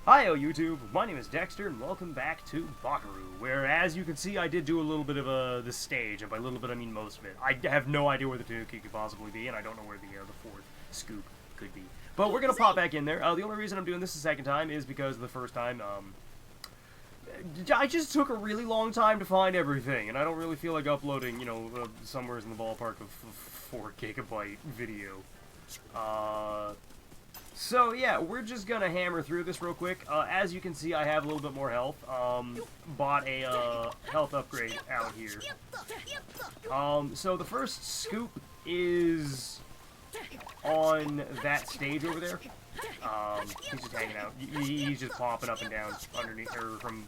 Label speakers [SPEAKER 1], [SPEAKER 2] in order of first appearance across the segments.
[SPEAKER 1] Hiyo YouTube, my name is Dexter, and welcome back to Bakeru, where, as you can see, I did do a little bit of the stage, and by little bit I mean most of it. I have no idea where the Tanuki could possibly be, and I don't know where the fourth scoop could be. But we're gonna pop back in there. The only reason I'm doing this the second time is because the first time, I just took a really long time to find everything, and I don't really feel like uploading, somewhere in the ballpark of 4 gigabyte video. So yeah, we're just gonna hammer through this real quick. As you can see, I have a little bit more health. Bought a health upgrade out here. So the first scoop is on that stage over there. He's just hanging out. He's just popping up and down underneath, or from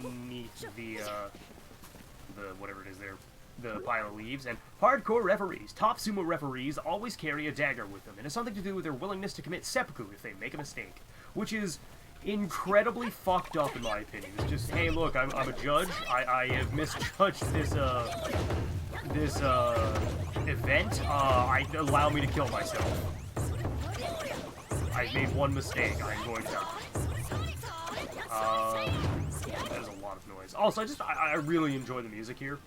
[SPEAKER 1] beneath the whatever it is there. The pile of leaves. And hardcore referees, top sumo referees, always carry a dagger with them. It has something to do with their willingness to commit seppuku if they make a mistake, which is incredibly fucked up in my opinion. It's just, hey, look, I'm a judge. I have misjudged this event. Allow me to kill myself. I made one mistake. I'm going to die. That is a lot of noise. Also, I really enjoy the music here.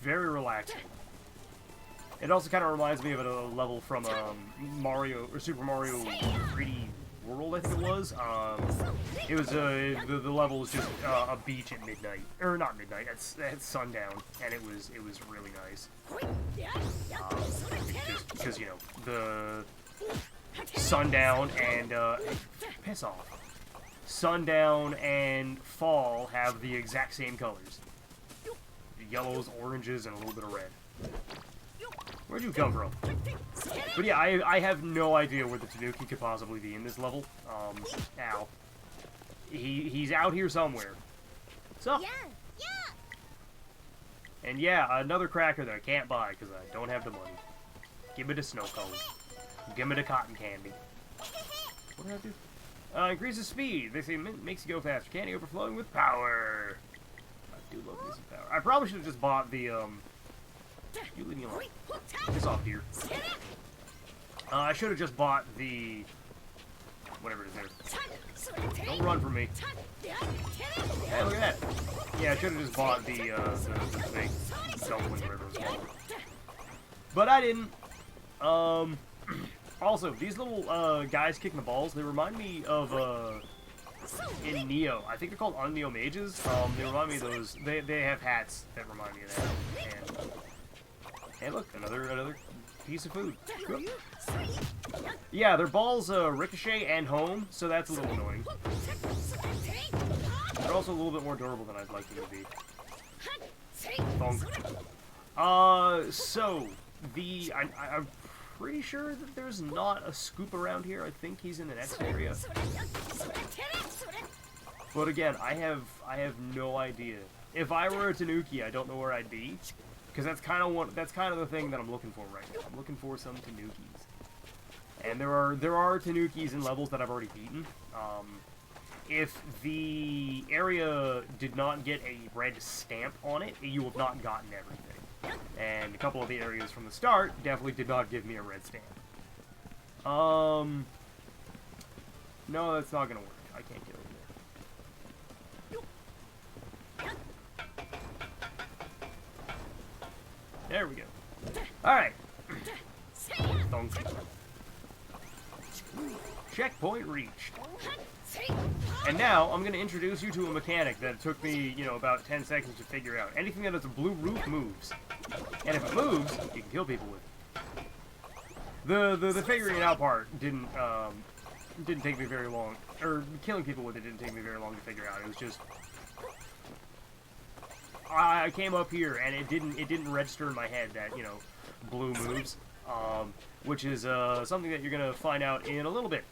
[SPEAKER 1] Very relaxing. It also kind of reminds me of a level from Mario or Super Mario 3D World, I think it was. It was the level was just a beach at midnight, or not midnight, at sundown, and it was really nice. Just because the sundown and piss off. Sundown and fall have the exact same colors. Yellows, oranges, and a little bit of red. Where'd you come from? But yeah, I have no idea where the Tanuki could possibly be in this level. Ow. He's out here somewhere. What's up? And yeah, another cracker that I can't buy because I don't have the money. Give me the snow cone. Give me the cotton candy. What did I do? Increases speed. They say makes you go faster. Candy overflowing with power. I do love me some power. I probably should have just bought the, You leave me alone. Piss off, dear. I should have just bought the... whatever it is there. Don't run from me. Hey, look at that. Yeah, I should have just bought the big dumpling, whatever it was called. But I didn't. Also, these little, guys kicking the balls, they remind me of, in Neo. I think they're called Neo Mages. They remind me of those. They have hats that remind me of that. And hey, look, another piece of food. Cool. Yeah, their balls ricochet and home, so that's a little annoying. They're also a little bit more durable than I'd like them to be. Bonk. So I'm pretty sure that there's not a scoop around here. I think he's in the next area. But again, I have no idea. If I were a Tanuki, I don't know where I'd be, because that's kind of the thing that I'm looking for right now. I'm looking for some Tanukis, and there are Tanukis in levels that I've already beaten. If the area did not get a red stamp on it, you have not gotten everything. And a couple of the areas from the start definitely did not give me a red stamp. No, that's not gonna work. I can't get over there. There we go. Alright. Checkpoint reached. And now, I'm going to introduce you to a mechanic that took me, about 10 seconds to figure out. Anything that has a blue roof moves. And if it moves, you can kill people with it. The figuring it out part didn't take me very long. Or, killing people with it didn't take me very long to figure out. It was just... I came up here, and it didn't register in my head that, blue moves. Which is something that you're going to find out in a little bit.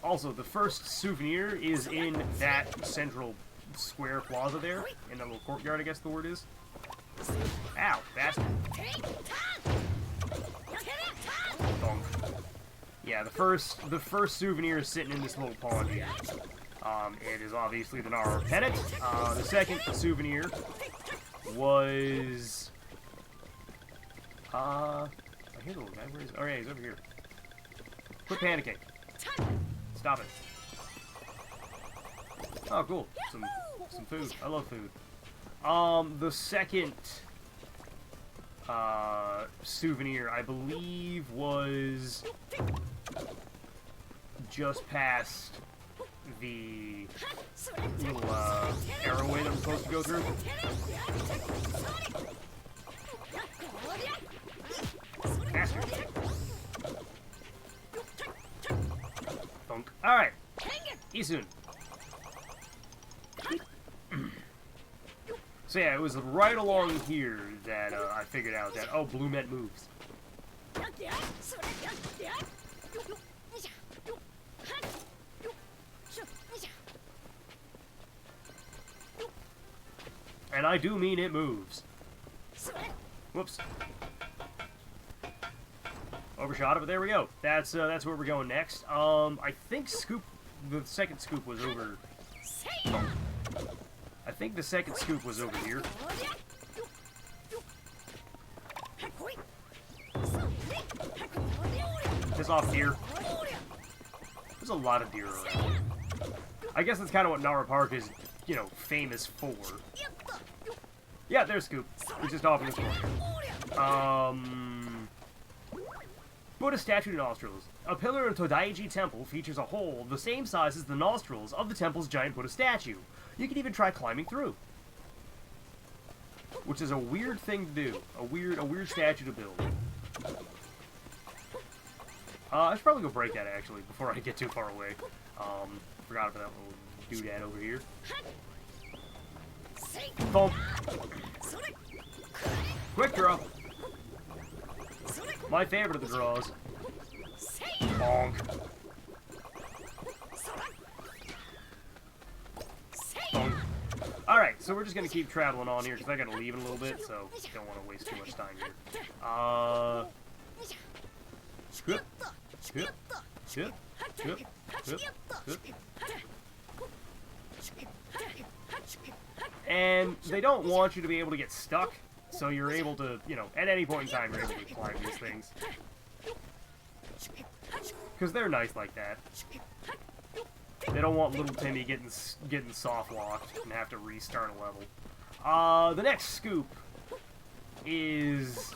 [SPEAKER 1] Also, the first souvenir is in that central square plaza there, in that little courtyard, I guess the word is. Ow, bastard. Bonk. Yeah, the first souvenir is sitting in this little pond here. It is obviously the Nara Pennant. The second souvenir was I hear the little guy. Where is he? Oh, yeah, he's over here. Quit panicking. Stop it. Oh, cool. Some food. I love food. The second souvenir, I believe, was just past the little arrowway that I'm supposed to go through. Bastard. Thunk. Alright. Isun. So yeah, it was right along here that I figured out that, oh, Blue Met moves. And I do mean it moves. Whoops. Overshot it, but there we go. That's where we're going next. I think the second scoop was over. I think the second scoop was over here. Piss off, deer. There's a lot of deer around. I guess that's kind of what Nara Park is, you know, famous for. Yeah, there's Scoop. He's just off in this corner. Buddha statue nostrils. A pillar in Todaiji Temple features a hole the same size as the nostrils of the temple's giant Buddha statue. You can even try climbing through. Which is a weird thing to do. A weird statue to build. I should probably go break that, actually, before I get too far away. Forgot about that little doodad over here. Boom. Quick draw. My favorite of the draws. Bonk. Bonk. Alright, so we're just gonna keep traveling on here, because I gotta leave in a little bit, so don't want to waste too much time here. Scoop. Scoop. Scoop. Scoop. Scoop. Scoop. And they don't want you to be able to get stuck, so you're able to, you know, at any point in time, you're able to climb these things. Because they're nice like that. They don't want little Timmy getting soft locked and have to restart a level. The next scoop is...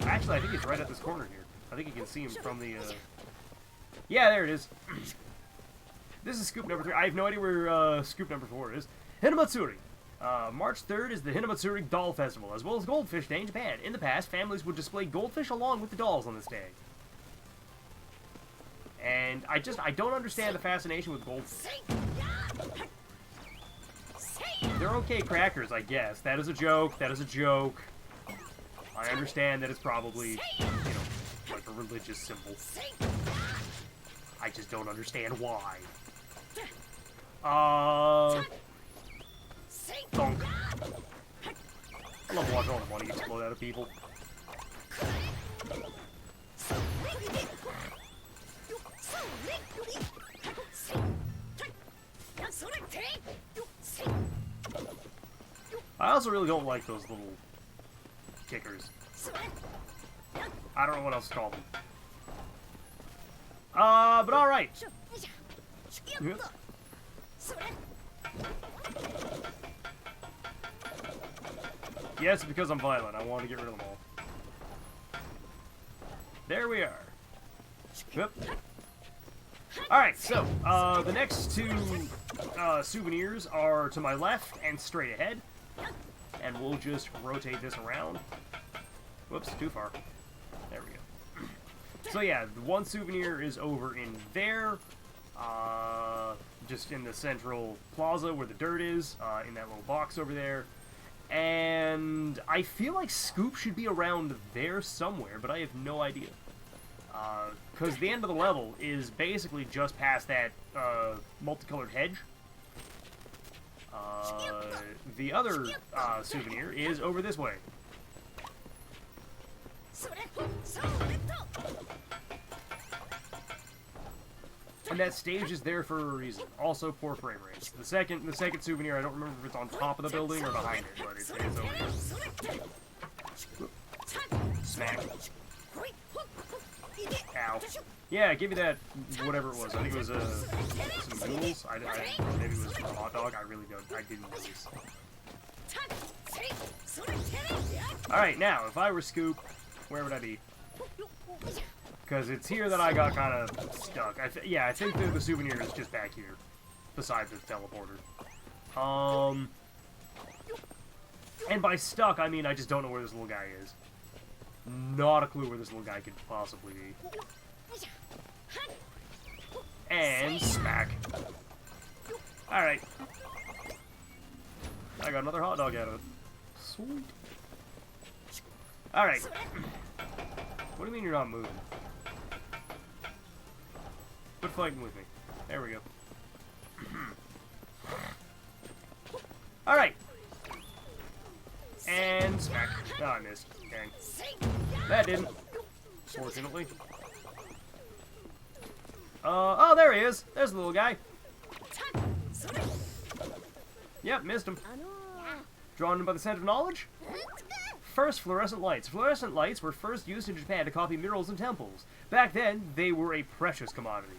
[SPEAKER 1] Actually, I think it's right at this corner here. I think you can see him from the... Yeah, there it is. This is scoop number 3. I have no idea where scoop number 4 is. Hinamatsuri. March 3rd is the Hinamatsuri Doll Festival, as well as Goldfish Day in Japan. In the past, families would display goldfish along with the dolls on this day. And I don't understand the fascination with goldfish. They're okay crackers, I guess. That is a joke. That is a joke. I understand that it's probably, you know, like a religious symbol. I just don't understand why. Thunk. I love watching all the money explode out of people. I also really don't like those little kickers. I don't know what else to call them. But alright. Yep. Yes, because I'm violent. I want to get rid of them all. There we are. Yep. Alright, so, the next two souvenirs are to my left and straight ahead. And we'll just rotate this around. Whoops, too far. There we go. So yeah, the one souvenir is over in there. Just in the central plaza where the dirt is, in that little box over there. And I feel like Scoop should be around there somewhere, but I have no idea. Because the end of the level is basically just past that multicolored hedge. The other souvenir is over this way. And that stage is there for a reason. Also, poor frame rates. The second souvenir, I don't remember if it's on top of the building or behind it, but it's over here. Smack. Ow. Yeah, give me that, whatever it was. I think it was, some noodles. Maybe it was a hot dog. I really don't. I didn't notice. Alright, now, if I were Scoop, where would I be? Because it's here that I got kind of stuck. Yeah, I think the souvenir is just back here, beside the teleporter. And by stuck, I mean I just don't know where this little guy is. Not a clue where this little guy could possibly be. And smack. Alright. I got another hot dog out of it. Sweet. Alright. What do you mean you're not moving? Quit fighting with me. There we go. Alright. And smack. Oh, I missed. Dang. That didn't. Fortunately. Oh, there he is. There's the little guy. Yep, missed him. Drawn by the scent of knowledge? First, fluorescent lights. Fluorescent lights were first used in Japan to copy murals in temples. Back then, they were a precious commodity.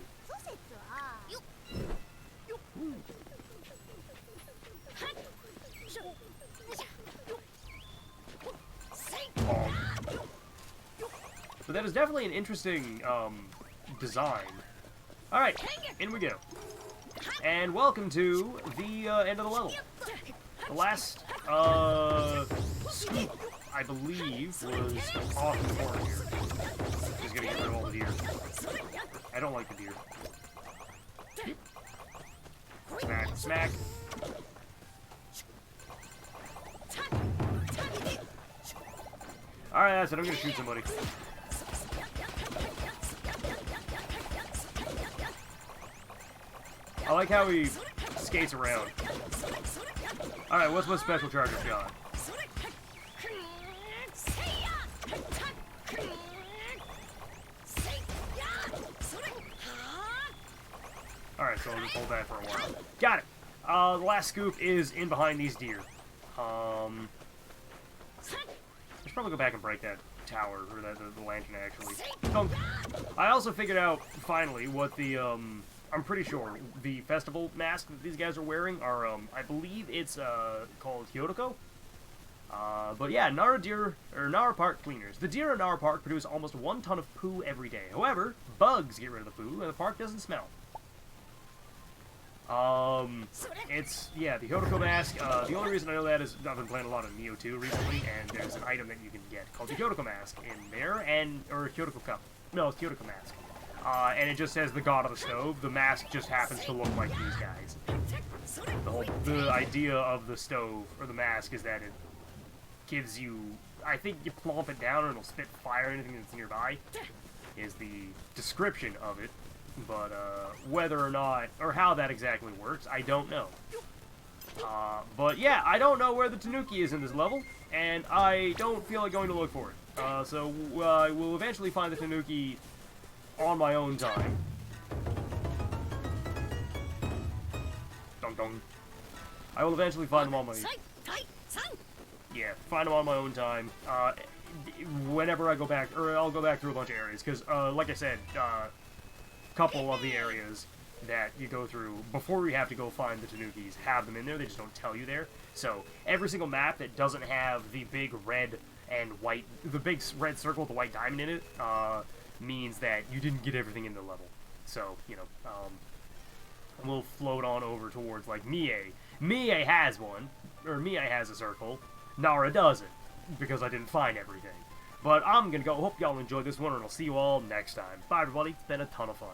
[SPEAKER 1] Oh. But that is definitely an interesting, design. Alright, in we go. And welcome to the, end of the level. The last, scoop, I believe, was off the corner here. Just gonna get rid of all the deer. I don't like the deer. Smack, smack. Alright, that's it. I'm gonna shoot somebody. I like how he skates around. Alright, what's my special charge of shot? Alright, so I'll just hold that for a while. Got it! The last scoop is in behind these deer. I should probably go back and break that tower, or the lantern, actually. So, I also figured out, finally, what the, I'm pretty sure the festival mask that these guys are wearing are, I believe it's, called Hyodoko. But yeah, Nara Park cleaners. The deer in Nara Park produce almost 1 ton of poo every day. However, bugs get rid of the poo, and the park doesn't smell. It's, yeah, the Hyodoko mask. The only reason I know that is I've been playing a lot of Neo 2 recently, and there's an item that you can get called the Hyodoko mask in there, or Hyodoko cup. No, it's Hyodoko mask. And it just says the god of the stove. The mask just happens to look like these guys. The idea of the stove, or the mask, is that it gives you, I think you plump it down and it'll spit fire anything that's nearby, is the description of it. But, whether or not, or how that exactly works, I don't know. But yeah, I don't know where the Tanuki is in this level, and I don't feel like going to look for it. So, I will eventually find the Tanuki on my own time. Dun dun. I will eventually find them on my... Yeah, find them on my own time. Whenever I go back, or I'll go back through a bunch of areas, because, like I said, couple of the areas that you go through before you have to go find the Tanukis have them in there. They just don't tell you there. So every single map that doesn't have the big red and white, the big red circle with the white diamond in it, means that you didn't get everything in the level. So, you know, we'll float on over towards, like, Mie. Mie has one, or Mie has a circle. Nara doesn't, because I didn't find everything. But I'm gonna go. Hope y'all enjoyed this one, and I'll see you all next time. Bye, everybody. It's been a ton of fun.